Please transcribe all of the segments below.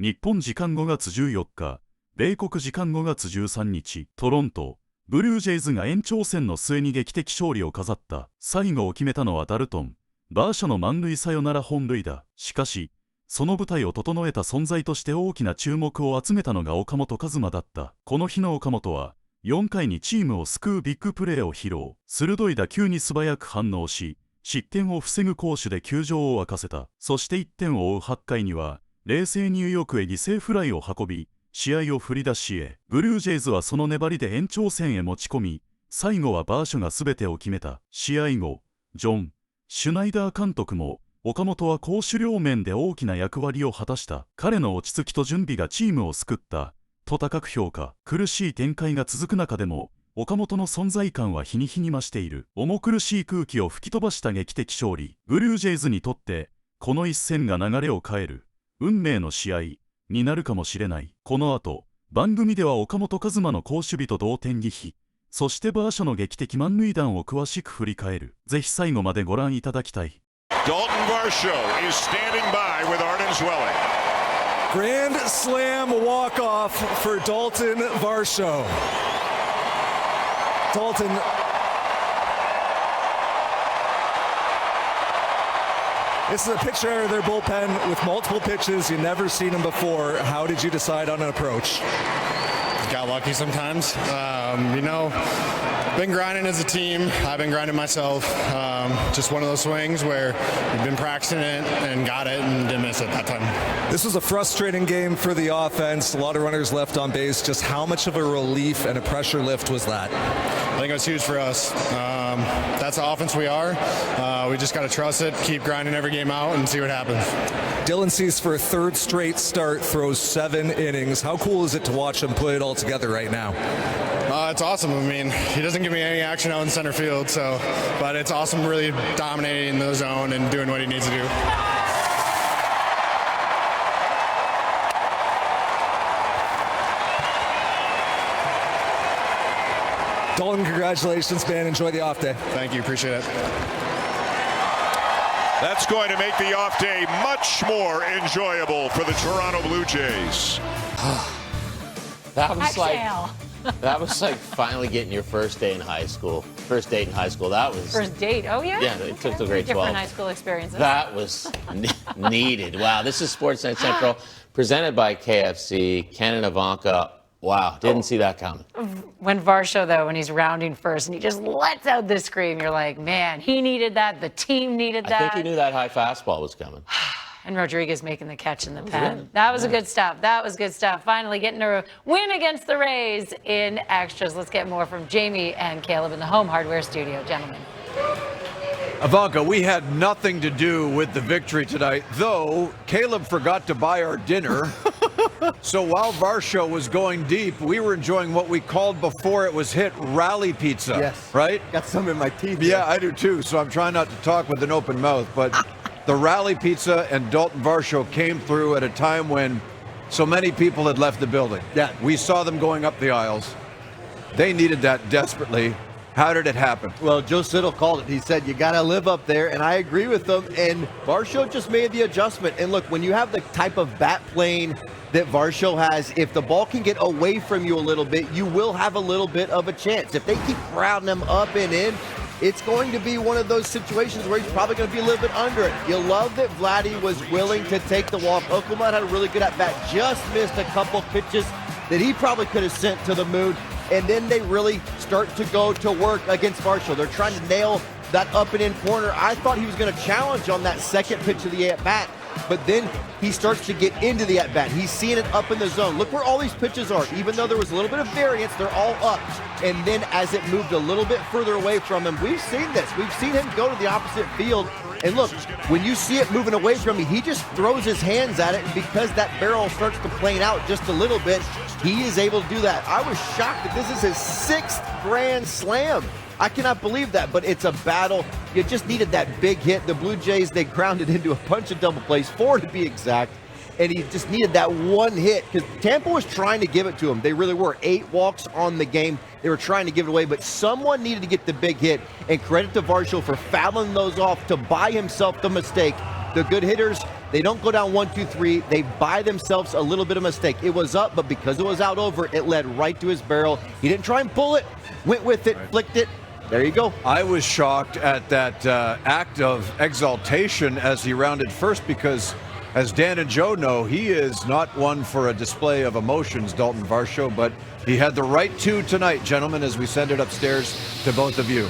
日本時間5月14日、米国時間5月13日、トロント、ブルージェイズが延長戦の末に劇的勝利を飾った。最後を決めたのはダルトン、バーショの満塁サヨナラ本塁打。しかし、その舞台を整えた存在として大きな注目を集めたのが岡本和真だった。この日の岡本は、4回にチームを救うビッグプレーを披露。鋭い打球に素早く反応し、失点を防ぐ攻守で球場を沸かせた。そして1点を追う8回には、冷静に右翼へ犠牲フライを運び、試合を振り出しへ。ブルージェイズはその粘りで延長戦へ持ち込み、最後はバーショが全てを決めた。試合後、シュナイダー監督も、岡本は攻守両面で大きな役割を果たした。彼の落ち着きと準備がチームを救った。と高く評価。苦しい展開が続く中でも、岡本の存在感は日に日に増している。重苦しい空気を吹き飛ばした劇的勝利。ブルージェイズにとって、この一戦が流れを変える、運命の試合になるかもしれない。この後、番組では岡本和真の好守備と同点撃破、そしてバーショの劇的満塁弾を詳しく振り返る。ぜひ最後までご覧いただきたい。Dalton Varsho is standing by with Arden Zwelling. Grand slam walk-off for Dalton Varsho. Dalton, this is a pitcher out of their bullpen with multiple pitches. You've never seen them before. How did you decide on an approach? Got lucky sometimes. Been grinding as a team. I've been grinding myself. Just one of those swings where you've been practicing it and got it and didn't miss it that time. This was a frustrating game for the offense. A lot of runners left on base. Just how much of a relief and a pressure lift was that? I think it was huge for us. That's the offense we are. We just got to trust it, keep grinding every game out, and see what happens. Dylan Cease, for a third straight start, throws 7 innings. How cool is it to watch him put it all together right now? It's awesome. I mean, he doesn't give me any action out in center field, but it's awesome really dominating the zone and doing what he needs to do. Dalton, congratulations, man. Enjoy the off day. Thank you. Appreciate it. That's going to make the off day much more enjoyable for the Toronto Blue Jays. That was like finally getting your first day in high school. First date in high school. That was first date. Oh yeah. Yeah, it took the grade 12. Different high school experiences. That was needed. Wow. This is Sportsnet Central, presented by KFC. Ken and Ivanka. Wow, didn't see that coming. When Varsho, though, when he's rounding first and he just lets out this scream, you're like, man, he needed that. The team needed that. I think he knew that high fastball was coming. And Rodriguez making the catch in the pen. That was good stuff. That was good stuff. Finally getting a win against the Rays in extras. Let's get more from Jamie and Caleb in the home hardware studio. Gentlemen. Ivanka, we had nothing to do with the victory tonight, though Caleb forgot to buy our dinner. So while Varsho was going deep, we were enjoying what we called before it was hit rally pizza. Yes. Right? Got some in my teeth. Yeah, I do too. So I'm trying not to talk with an open mouth. But the rally pizza and Dalton Varsho came through at a time when so many people had left the building. Yeah. We saw them going up the aisles. They needed that desperately. How did it happen? Well, Joe Siddle called it. He said, you got to live up there, and I agree with him. And Varsho just made the adjustment. And look, when you have the type of bat plane that Varsho has, if the ball can get away from you a little bit, you will have a little bit of a chance. If they keep crowding him up and in, it's going to be one of those situations where he's probably going to be a little bit under it. You love that Vladdy was willing to take the walk. Oklahoma had a really good at-bat, just missed a couple pitches that he probably could have sent to the moon. And then they really start to go to work against Varsho. They're trying to nail that up and in corner. I thought he was going to challenge on that second pitch of the at-bat, but then he starts to get into the at-bat. He's seeing it up in the zone. Look where all these pitches are. Even though there was a little bit of variance, they're all up. And then as it moved a little bit further away from him, we've seen this. We've seen him go to the opposite field. And look, when you see it moving away from him, he just throws his hands at it. And because that barrel starts to plane out just a little bit, he is able to do that. I was shocked that this is his 6th grand slam. I cannot believe that, but it's a battle. You just needed that big hit. The Blue Jays, they grounded into a bunch of double plays, 4 to be exact. And he just needed that one hit because Tampa was trying to give it to him. They really were. 8 walks on the game. They were trying to give it away, but someone needed to get the big hit. And credit to Varsho for fouling those off to buy himself the mistake The good hitters, they don't go down 1-2-3. They buy themselves a little bit of mistake. It was up, but because it was out over, it led right to his barrel. He didn't try and pull it, went with it, flicked it. There you go. I was shocked at that act of exaltation as he rounded first because, as Dan and Joe know, he is not one for a display of emotions, Dalton Varsho, but he had the right to tonight, gentlemen, as we send it upstairs to both of you.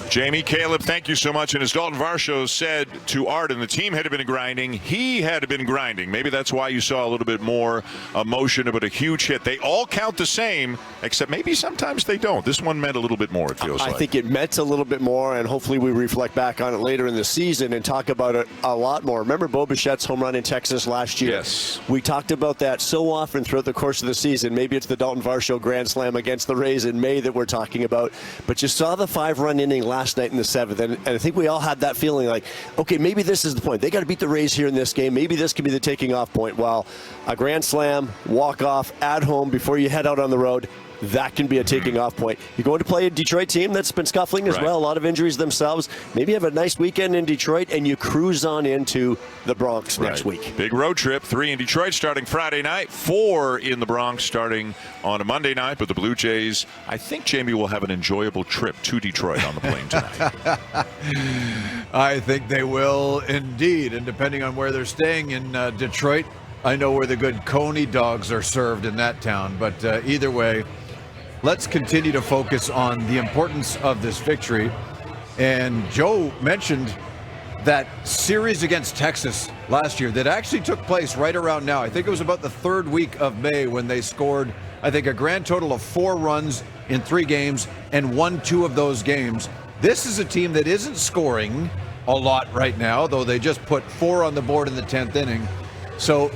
Jamie, Caleb, thank you so much. And as Dalton Varsho said to Arden, the team had been grinding. He had been grinding. Maybe that's why you saw a little bit more emotion about a huge hit. They all count the same, except maybe sometimes they don't. This one meant a little bit more, it feels like. I think it meant a little bit more, and hopefully we reflect back on it later in the season and talk about it a lot more. Remember Bo Bichette's home run in Texas last year? Yes. We talked about that so often throughout the course of the season. Maybe it's the Dalton Varsho Grand Slam against the Rays in May that we're talking about. But you saw the 5-run inning last night in the 7th. And I think we all had that feeling like, okay, maybe this is the point. They got to beat the Rays here in this game. Maybe this can be the taking off point. Well, a grand slam, walk off at home before you head out on the road, that can be a taking off point. You're going to play a Detroit team that's been scuffling as well, a lot of injuries themselves. Maybe have a nice weekend in Detroit and you cruise on into the Bronx next week. Big road trip, 3 in Detroit starting Friday night, 4 in the Bronx starting on a Monday night. But the Blue Jays, I think Jamie will have an enjoyable trip to Detroit on the plane tonight. I think they will indeed. And depending on where they're staying in Detroit, I know where the good Coney dogs are served in that town. But either way, let's continue to focus on the importance of this victory. And Joe mentioned that series against Texas last year that actually took place right around now. I think it was about the 3rd week of May when they scored, I think, a grand total of 4 runs in 3 games and won 2 of those games. This is a team that isn't scoring a lot right now, though they just put 4 on the board in the 10th inning. So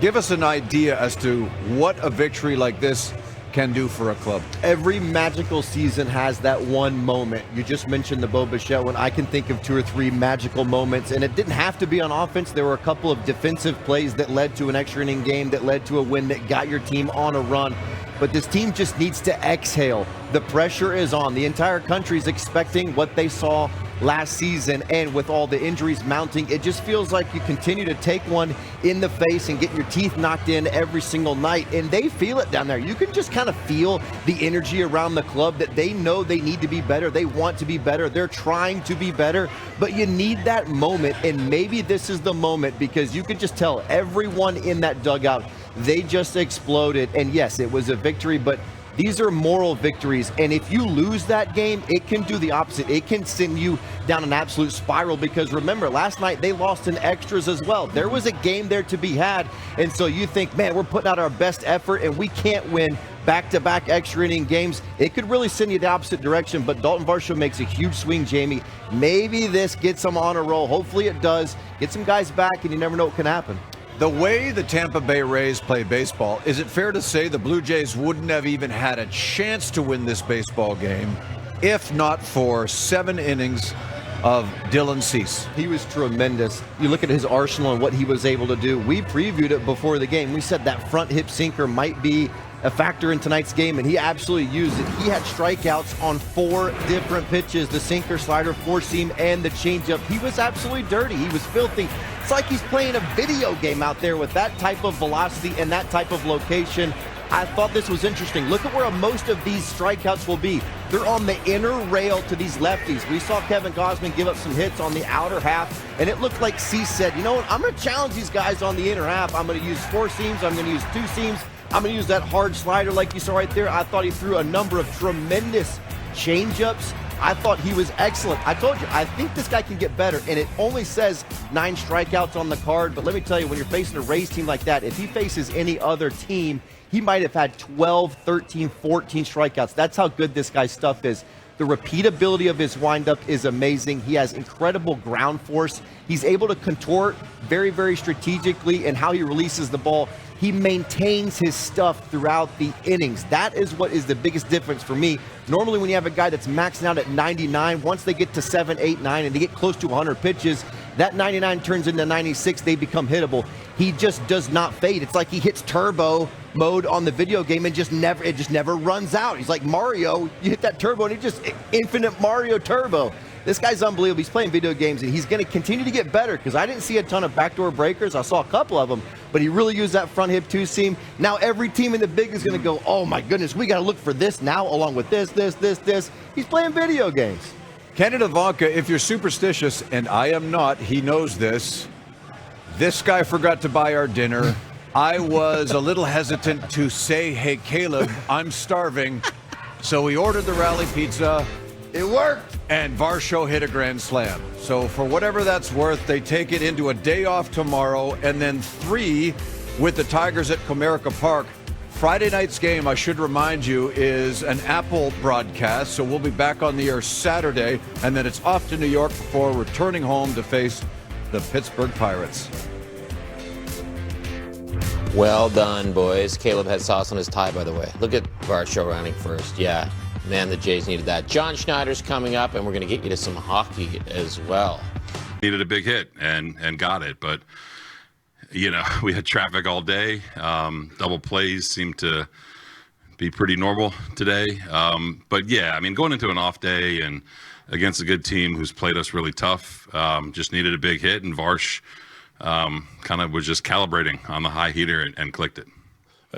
give us an idea as to what a victory like this can do for a club. Every magical season has that one moment. You just mentioned the Bo Bichette one. I can think of 2 or 3 magical moments, and it didn't have to be on offense. There were a couple of defensive plays that led to an extra inning game, that led to a win, that got your team on a run. But this team just needs to exhale. The pressure is on. The entire country is expecting what they saw last season, and with all the injuries mounting, it just feels like you continue to take one in the face and get your teeth knocked in every single night, and they feel it down there. You can just kind of feel the energy around the club that they know they need to be better. They want to be better. They're trying to be better, but you need that moment, and maybe this is the moment, because you could just tell everyone in that dugout, they just exploded. And yes, it was a victory, but these are moral victories, and if you lose that game, it can do the opposite. It can send you down an absolute spiral, because remember, last night they lost in extras as well. There was a game there to be had, and so you think, man, we're putting out our best effort and we can't win back-to-back extra inning games. It could really send you the opposite direction, but Dalton Varsho makes a huge swing, Jamie. Maybe this gets them on a roll. Hopefully it does. Get some guys back, and you never know what can happen. The way the Tampa Bay Rays play baseball, is it fair to say the Blue Jays wouldn't have even had a chance to win this baseball game if not for 7 innings of Dylan Cease? He was tremendous. You look at his arsenal and what he was able to do. We previewed it before the game. We said that front hip sinker might be a factor in tonight's game, and he absolutely used it. He had strikeouts on 4 different pitches: the sinker, slider, 4-seam, and the changeup. He was absolutely dirty. He was filthy. It's like he's playing a video game out there with that type of velocity and that type of location. I thought this was interesting. Look at where most of these strikeouts will be. They're on the inner rail to these lefties. We saw Kevin Gausman give up some hits on the outer half, and it looked like Cease said, you know what, I'm going to challenge these guys on the inner half. I'm going to use 4 seams. I'm going to use 2 seams. I'm going to use that hard slider like you saw right there. I thought he threw a number of tremendous changeups. I thought he was excellent. I told you, I think this guy can get better, and it only says 9 strikeouts on the card. But let me tell you, when you're facing a Rays team like that, if he faces any other team, he might have had 12, 13, 14 strikeouts. That's how good this guy's stuff is. The repeatability of his windup is amazing. He has incredible ground force. He's able to contort very, very strategically in how he releases the ball. He maintains his stuff throughout the innings. That is what is the biggest difference for me. Normally when you have a guy that's maxing out at 99, once they get to 7, 8, 9, and they get close to 100 pitches, that 99 turns into 96, they become hittable. He just does not fade. It's like he hits turbo mode on the video game and it just never runs out. He's like Mario. You hit that turbo and it just infinite Mario turbo. This guy's unbelievable. He's playing video games, and he's going to continue to get better because I didn't see a ton of backdoor breakers. I saw a couple of them, but he really used that front hip two-seam. Now every team in the big is going to go, oh, my goodness, we got to look for this now along with this. He's playing video games. Canada Vodka, if you're superstitious, and I am not, he knows this. This guy forgot to buy our dinner. I was a little hesitant to say, hey, Caleb, I'm starving. So we ordered the rally pizza. It worked. And Varsho hit a grand slam. So for whatever that's worth, they take it into a day off tomorrow and then 3 with the Tigers at Comerica Park. Friday night's game, I should remind you, is an Apple broadcast. So we'll be back on the air Saturday, and then it's off to New York before returning home to face the Pittsburgh Pirates. Well done, boys. Caleb had sauce on his tie, by the way. Look at Varsho running first. Yeah, man, the Jays needed that. John Schneider's coming up, and we're going to get you to some hockey as well. Needed a big hit and got it, but you know, we had traffic all day. Double plays seemed to be pretty normal today. But yeah, I mean, going into an off day and against a good team who's played us really tough, just needed a big hit, and Varsh kind of was just calibrating on the high heater and clicked it.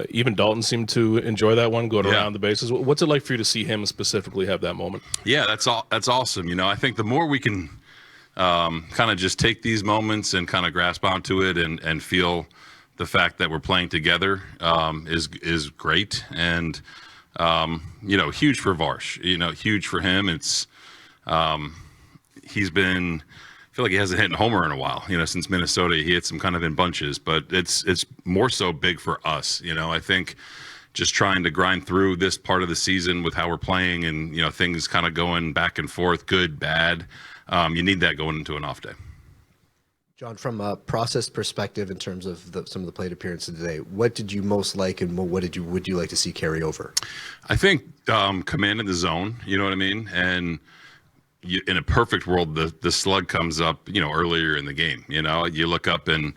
Even Dalton seemed to enjoy that one, going around the bases. What's it like for you to see him specifically have that moment? Yeah, that's awesome. You know, I think the more we can kind of just take these moments and kind of grasp onto it and feel the fact that we're playing together is great. And, you know, huge for Varsh, you know, huge for him. It's he's been, I feel like he hasn't hit a homer in a while, you know, since Minnesota. He hits them kind of in bunches, but it's more so big for us. You know, I think just trying to grind through this part of the season with how we're playing and, you know, things kind of going back and forth, good, bad. You need that going into an off day. John, from a process perspective, in terms of some of the plate appearances today, what did you most like, and what would you like to see carry over? I think commanding the zone. You know what I mean? And in a perfect world, the slug comes up, you know, earlier in the game. You know, you look up and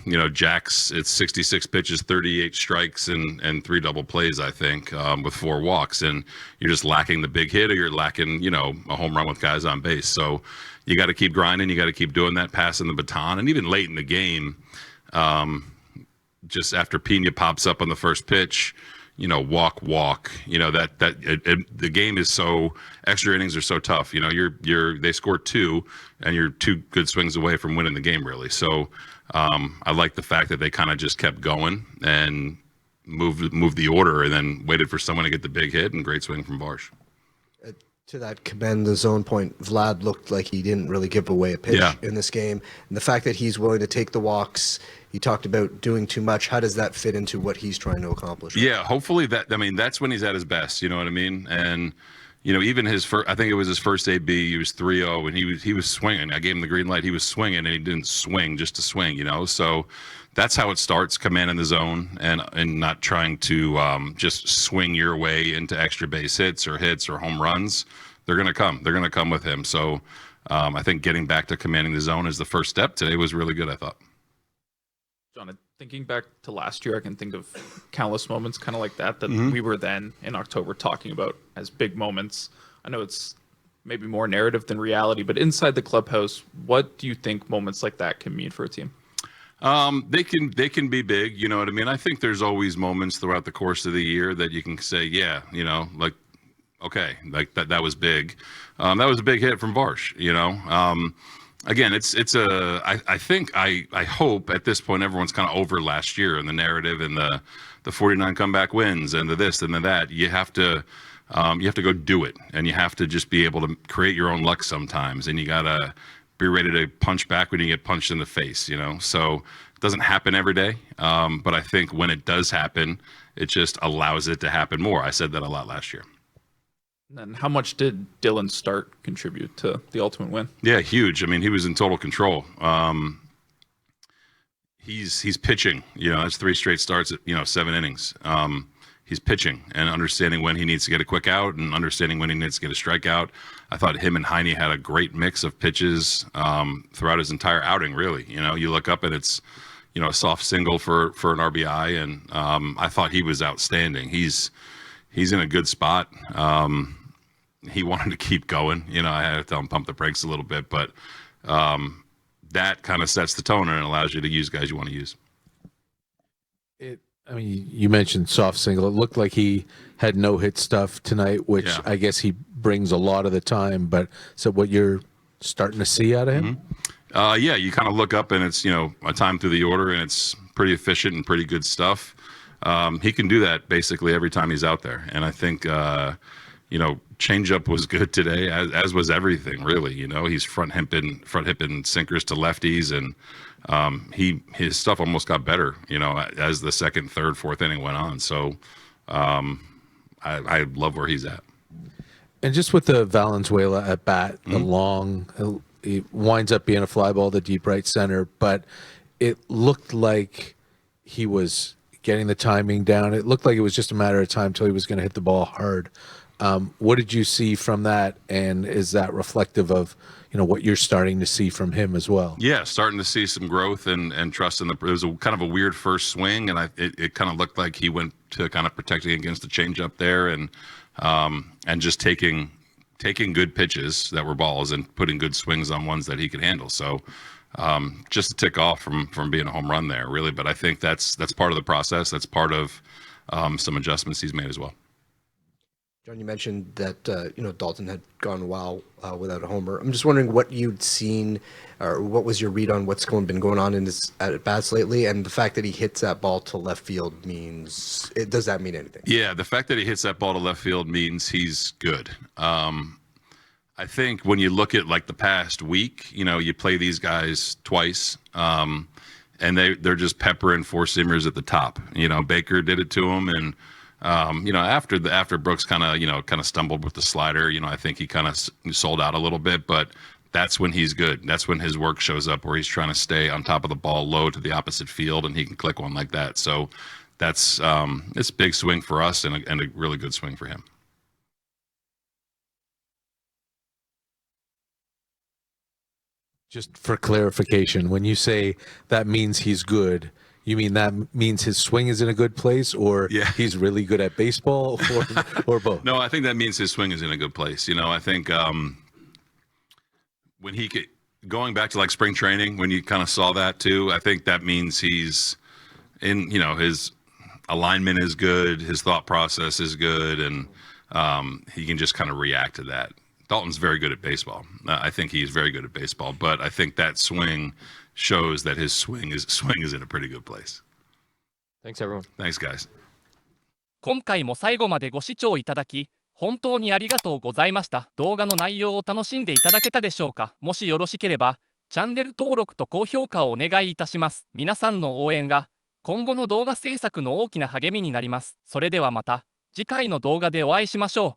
you know, Jack's, it's 66 pitches, 38 strikes, and 3 double plays, I think, with 4 walks. And you're just lacking the big hit, or you're lacking, you know, a home run with guys on base. So you got to keep grinding. You got to keep doing that, passing the baton. And even late in the game, just after Pena pops up on the first pitch, you know, walk, you know, the game is so, extra innings are so tough. You know, they score 2 and you're 2 good swings away from winning the game, really. So I like the fact that they kind of just kept going and moved the order and then waited for someone to get the big hit, and great swing from Varsh. To that command the zone point, Vlad looked like he didn't really give away a pitch in this game. And the fact that he's willing to take the walks, he talked about doing too much. How does that fit into what he's trying to accomplish? Yeah, hopefully that's when he's at his best, you know what I mean? And, you know, even his first, I think it was his first AB, he was 3-0, and he was swinging. I gave him the green light. He was swinging, and he didn't swing just to swing, you know? So that's how it starts, commanding the zone and not trying to just swing your way into extra base hits or home runs. They're going to come. They're going to come with him. So I think getting back to commanding the zone is the first step. Today was really good, I thought. John, thinking back to last year, I can think of countless moments kind of like that we were then in October talking about as big moments. I know it's maybe more narrative than reality, but inside the clubhouse, what do you think moments like that can mean for a team? They can be big, you know what I mean? I think there's always moments throughout the course of the year that you can say, yeah, you know, like, okay, like that was big. That was a big hit from Varsh, you know? Again, I hope at this point everyone's kind of over last year and the narrative and the 49 comeback wins and the this and the that. You have to go do it, and you have to just be able to create your own luck sometimes, and you gotta be ready to punch back when you get punched in the face, you know? So it doesn't happen every day, but I think when it does happen, it just allows it to happen more. I said that a lot last year. And how much did Dylan's start contribute to the ultimate win? Yeah, huge. I mean, he was in total control. He's pitching. You know, that's 3 straight starts at, you know, 7 innings. He's pitching and understanding when he needs to get a quick out and understanding when he needs to get a strikeout. I thought him and Heine had a great mix of pitches throughout his entire outing, really. You know, you look up and it's, you know, a soft single for an RBI, and I thought he was outstanding. He's in a good spot. he wanted to keep going. You know, I had to tell him pump the brakes a little bit, but that kind of sets the tone and allows you to use guys you want to use. I mean, you mentioned soft single. It looked like he had no hit stuff tonight, which I guess he brings a lot of the time. But so what you're starting to see out of him? Yeah, you kind of look up and it's, you know, a time through the order and it's pretty efficient and pretty good stuff. He can do that basically every time he's out there. And I think, you know, changeup was good today, as was everything, really. You know, he's front hipping sinkers to lefties, and his stuff almost got better, you know, as the second, third, fourth inning went on. So I love where he's at. And just with the Valenzuela at bat, the long, it winds up being a fly ball to deep right center, but it looked like he was getting the timing down. It looked like it was just a matter of time till he was going to hit the ball hard. What did you see from that, and is that reflective of, you know, what you're starting to see from him as well? Yeah, starting to see some growth and trust in the. It was kind of a weird first swing, and it kind of looked like he went to kind of protecting against the changeup there, and just taking good pitches that were balls and putting good swings on ones that he could handle. So just to tick off from being a home run there, really. But I think that's part of the process. That's part of some adjustments he's made as well. John, you mentioned that you know, Dalton had gone a while without a homer. I'm just wondering what you'd seen, or what was your read on what's been going on in his at bats lately, and the fact that he hits that ball to left field does that mean anything? Yeah, the fact that he hits that ball to left field means he's good. I think when you look at like the past week, you know, you play these guys twice, and they're just peppering four seamers at the top. You know, Baker did it to him, and you know, after Brooks kind of stumbled with the slider, you know, I think he kind of sold out a little bit, but that's when he's good. That's when his work shows up, where he's trying to stay on top of the ball low to the opposite field, and he can click one like that. So that's it's a big swing for us and a really good swing for him. Just for clarification, when you say that means he's good, you mean that means his swing is in a good place, or he's really good at baseball, or both? No, I think that means his swing is in a good place. You know, I think when going back to like spring training, when you kind of saw that too, I think that means he's in, you know, his alignment is good, his thought process is good, and he can just kind of react to that. Dalton's very good at baseball. I think he's very good at baseball, but I think that swing shows that his swing is in a pretty good place. Thanks, everyone. Thanks, guys. 今回も最後までご視聴いただき本当にありがとうございました。動画の内容を楽しんでいただけたでしょうか。もしよろしければチャンネル登録と高評価をお願いいたします。皆さんの応援が今後の動画制作の大きな励みになります。それではまた次回の動画でお会いしましょう。